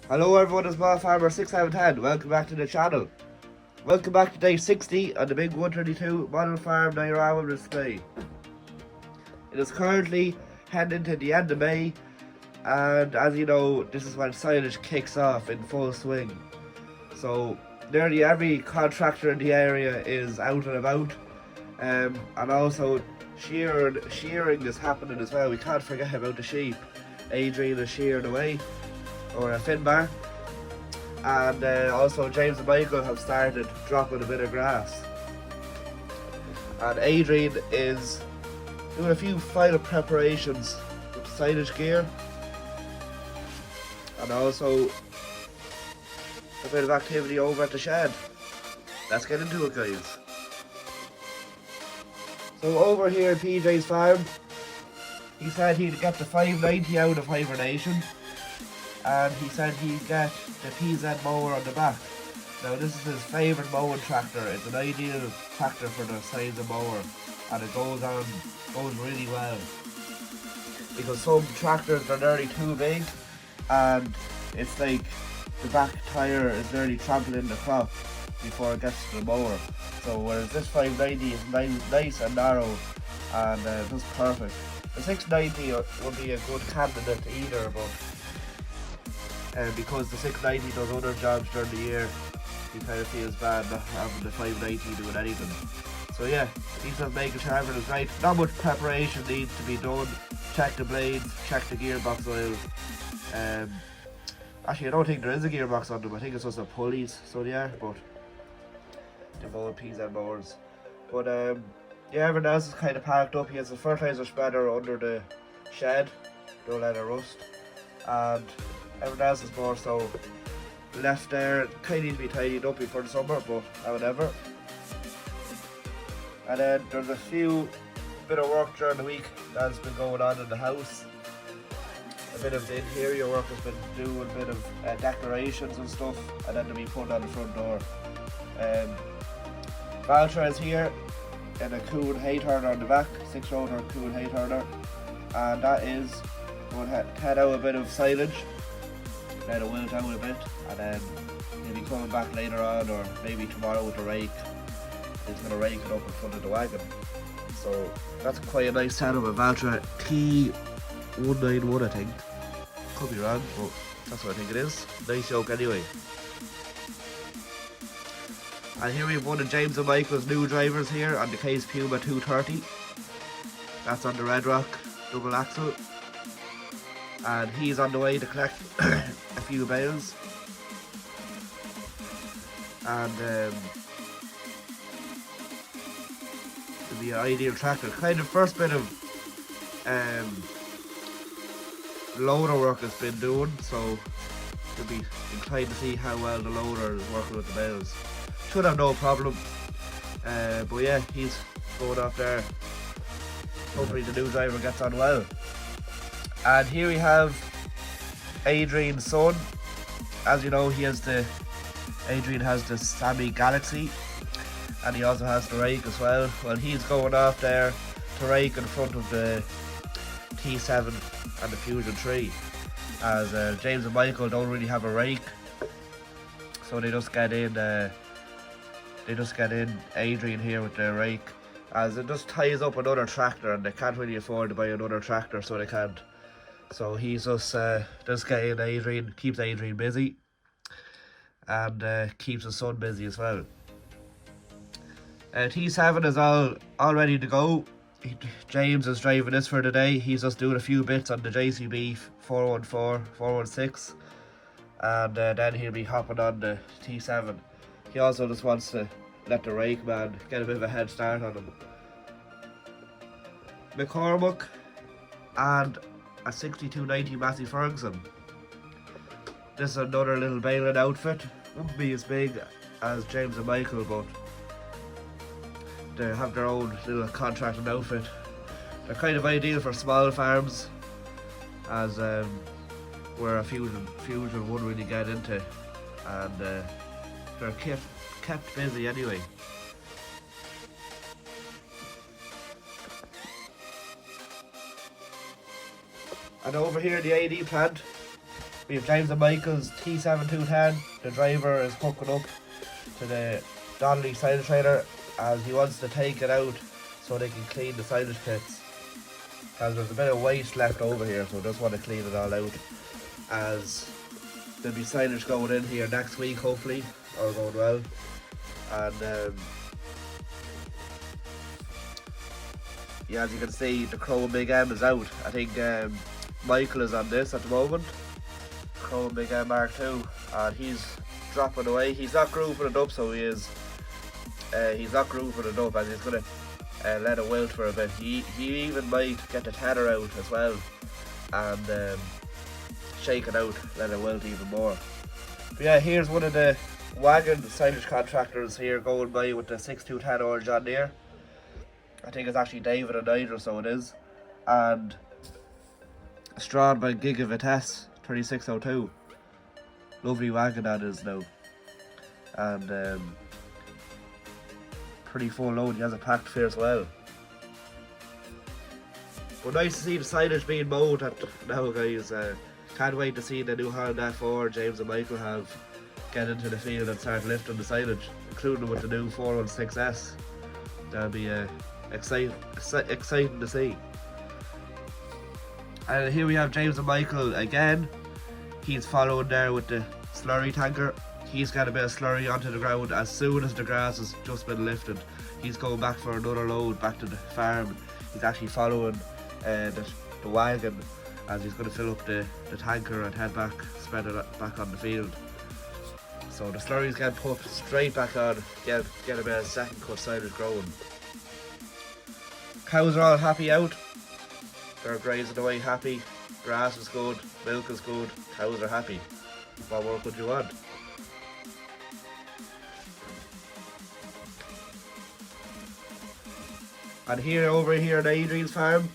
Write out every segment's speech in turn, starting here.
Hello everyone, it's Massey Farmer 6710. Welcome back to the channel. Welcome back to day 60 on the big 132 model farm Diorama display. It is currently heading into the end of May, and as you know, this is when silage kicks off in full swing. So nearly every contractor in the area is out and about, and also shearing is happening as well. We can't forget about the sheep. Adrian is shearing away, or a Fendt, and also James and Michael have started dropping a bit of grass, and Adrian is doing a few final preparations with the silage gear, and also a bit of activity over at the shed. Let's get into it, guys. So over here at PJ's farm, he said he'd get the 590 out of hibernation, and he said he'd get the PZ mower on the back. Now this is his favourite mowing tractor. It's an ideal tractor for the size of mower, and it goes really well, because some tractors are nearly too big and it's like the back tyre is nearly trampling the crop before it gets to the mower. So whereas this 590 is nice and narrow and just perfect. The 690 would be a good candidate either, but because the 690 does other jobs during the year, he kind of feels bad not having the 590 doing anything. So yeah, he's just making sure everything is right. Not much preparation needs to be done. Check the blades, check the gearbox oil. Actually, I don't think there is a gearbox on them. I think it's just the pulleys, so they are, but they're both PZ mowers. But yeah, everything else is kind of parked up. He has a fertilizer spreader under the shed, don't let it rust, and everything else is more so left there. Kind of needs to be tidied up before the summer, but whatever. And then there's a few bit of work during the week that's been going on in the house. A bit of the interior work has been doing, a bit of decorations and stuff, and then to be put on the front door. Valtra is here in a cool hay turner on the back, 6-rotor cool hay turner, and that is going to head out a bit of silage, let it wilt out a bit, and then he'll be coming back later on, or maybe tomorrow with the rake. He's going to rake it up in front of the wagon. So that's quite a nice setup, a Valtra T191, I think. Could be wrong, but that's what I think it is. Nice yoke anyway. And here we have one of James and Michael's new drivers here on the Puma 230. That's on the Red Rock double axle. And he's on the way to collect a few bales. And it'll be an ideal tractor. Kind of first bit of loader work has been doing, so you'll be inclined to see how well the loader is working with the bales. Should have no problem, but yeah, he's going off there. Hopefully the new driver gets on well. And here we have Adrian's son. As you know, Adrian has the Sammy Galaxy, and he also has the rake as well. Well, he's going off there to rake in front of the T7 and the Fusion 3, as James and Michael don't really have a rake, so they just get in Adrian here with their rake, as it just ties up another tractor, and they can't really afford to buy another tractor, so they can't. So he's just getting Adrian, keeps Adrian busy, and keeps his son busy as well. T7 is all ready to go. James is driving this for today. He's just doing a few bits on the JCB 414, 416, and then he'll be hopping on the T7. He also just wants to let the rake man get a bit of a head start on him. McCormick and a 6290 Massey Ferguson. This is another little baling outfit. Wouldn't be as big as James and Michael, but they have their own little contracted outfit. They're kind of ideal for small farms, as where a fusion wouldn't really get into, and they're kept busy anyway. And over here in the AD plant, We have James and Michael's T7210. The driver is hooking up to the Donnelly silage trailer as he wants to take it out so they can clean the silage pits. As there's a bit of waste left over here, so I just want to clean it all out. As there'll be silage going in here next week, hopefully, all going well. And yeah, as you can see, the Chrome Big M is out. I think Michael is on this at the moment. Chrome Big M Mark II, and he's dropping away. He's not grooving it up, so he is. He's not grooving it up, and he's gonna let it wilt for a bit. He even might get the tether out as well, and shake it out, let it wilt even more. But yeah, here's one of the wagon silage contractors here going by with the 6210 orange on there. I think it's actually David and Nigel, so it is. And Strawn by Kcbx 3602. Lovely wagon that is now. And pretty full load. He has a packed here as well. But nice to see the silage being mowed now, guys. Can't wait to see the new Holland F4 James and Michael have get into the field and start lifting the silage, including with the new 416S. That'll be exciting to see. And here we have James and Michael again. He's following there with the Slurry Tanker. He's got a bit of slurry onto the ground as soon as the grass has just been lifted. He's going back for another load back to the farm. He's actually following the wagon as he's going to fill up the tanker and head back, spread it back on the field. So the slurry's getting put straight back on, get a bit of second cut silage growing. Cows are all happy out. They're grazing away happy. Grass is good, milk is good, cows are happy. What more could you want? And here, over here at Adrian's Farm,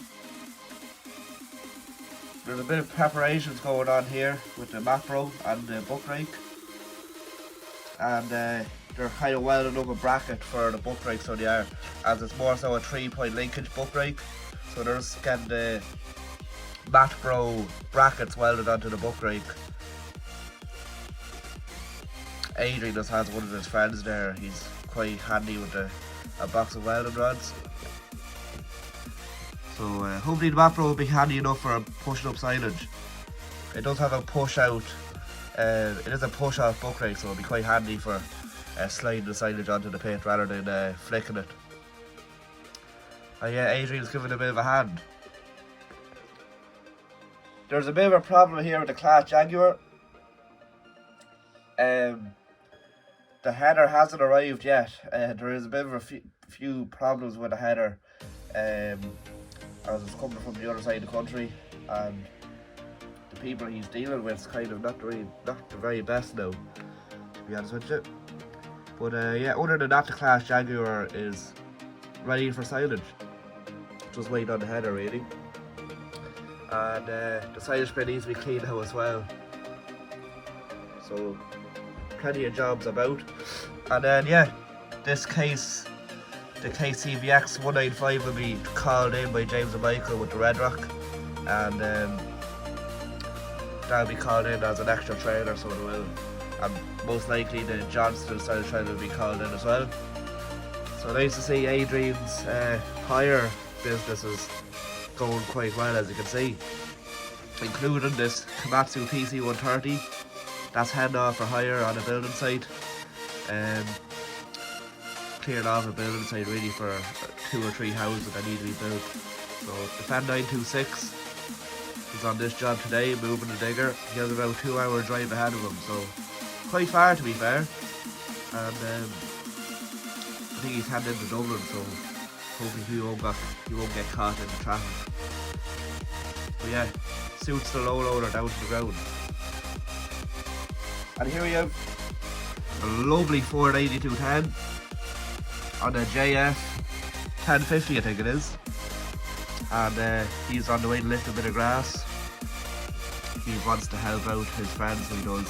there's a bit of preparations going on here with the macro and the buck rake. And they're kind of welding up a bracket for the buck rake, so they are, as it's more so a 3-point linkage buck rake. So they're just getting the macro brackets welded onto the buck rake. Adrian just has one of his friends there. He's quite handy with a box of welding rods. So hopefully the macro will be handy enough for pushing up silage. It does have a push out. It is a push off buck rake, so it'll be quite handy for sliding the silage onto the pit rather than flicking it. And yeah, Adrian's giving a bit of a hand. There's a bit of a problem here with the class Jaguar. The header hasn't arrived yet. There is a bit of a few problems with the header as it's coming from the other side of the country, and the people he's dealing with is kind of not the very best now, to be honest with you. But yeah, other than that, the class Jaguar is ready for silage. Just waiting on the header really. And the silage bin needs to be cleaned out as well. So plenty of jobs about. And then yeah, this case, the Kcbx 195 will be called in by James and Michael with the Red Rock, and that'll be called in as an extra trailer, so it will. And most likely the Johnston style trailer will be called in as well. So nice to see Adrian's hire business is going quite well, as you can see, including this Komatsu TC130 that's heading off for hire on a building site. Cleared off a building site really for 2 or 3 houses that need to be built. So the Fendt 926 is on this job today, moving the digger. He has about a 2-hour drive ahead of him, so quite far to be fair. And I think he's heading into Dublin, so hopefully he won't get caught in the traffic. But yeah, suits the low loader down to the ground. And here we have a lovely Ford 8210 on a JF 1050, I think it is. And he's on the way to lift a bit of grass. He wants to help out his friends, so he does.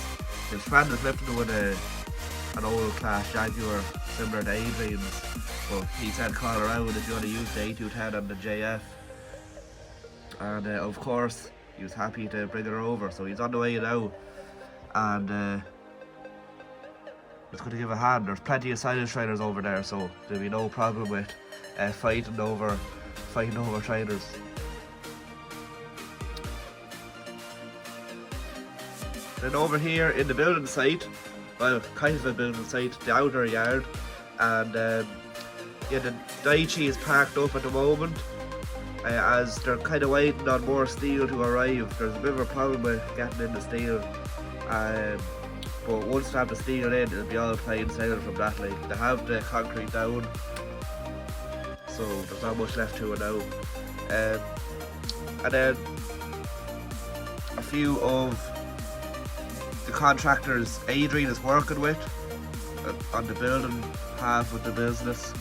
His friend is lifting with an old class Jaguar similar to Adrian's, but he said call around if you want to use the 8210 on the JF. And of course he was happy to bring her over, so he's on the way now, and he's going to give a hand. There's plenty of silage trailers over there, so there'll be no problem with fighting over trailers. Then over here in the building site, well, kind of a building site, the outer yard, and yeah, the Daichi is parked up at the moment, as they're kind of waiting on more steel to arrive. There's a bit of a problem with getting in the steel, but once they have the steel in, it'll be all plain sailing from that. Like, they have the concrete down, so there's not much left to it now. And then a few of the contractors Adrian is working with on the building half of the business,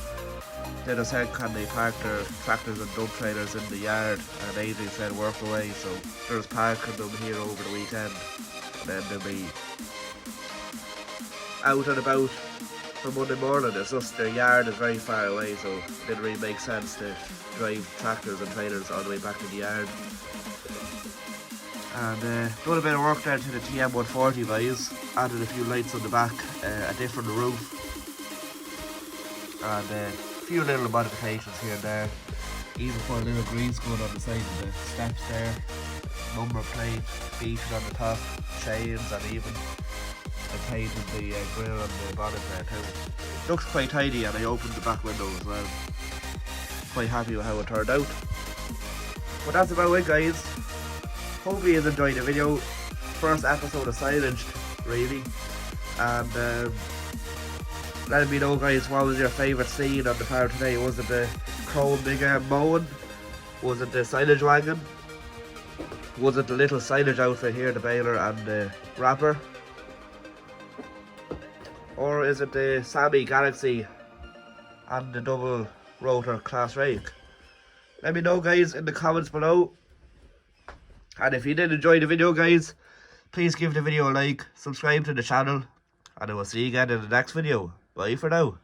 they just said can they park their tractors and dump trailers in the yard, and Adrian said work away, so they're just parking them here over the weekend, and then they'll be out and about for Monday morning. It's just their yard is very far away, so it didn't really make sense to drive tractors and trailers all the way back to the yard. And done a bit of work there to the TM140 guys, added a few lights on the back, a different roof, and a few little modifications here and there, even put a little green screen on the side of the steps there, number plate featured on the top, chains, and even I painted the grill on the bonnet there too. Looks quite tidy, and I opened the back window as well. Quite happy with how it turned out. But that's about it guys. Hope you enjoyed the video. First episode of Silage, really. And let me know guys, what was your favourite scene on the farm today? Was it the chrome big arm mowing? Was it the silage wagon? Was it the little silage outfit here, the baler and the wrapper? Or is it the Sammy Galaxy and the double rotor class rake? Let me know guys in the comments below. And if you did enjoy the video guys, please give the video a like, subscribe to the channel, and I will see you again in the next video. Bye for now.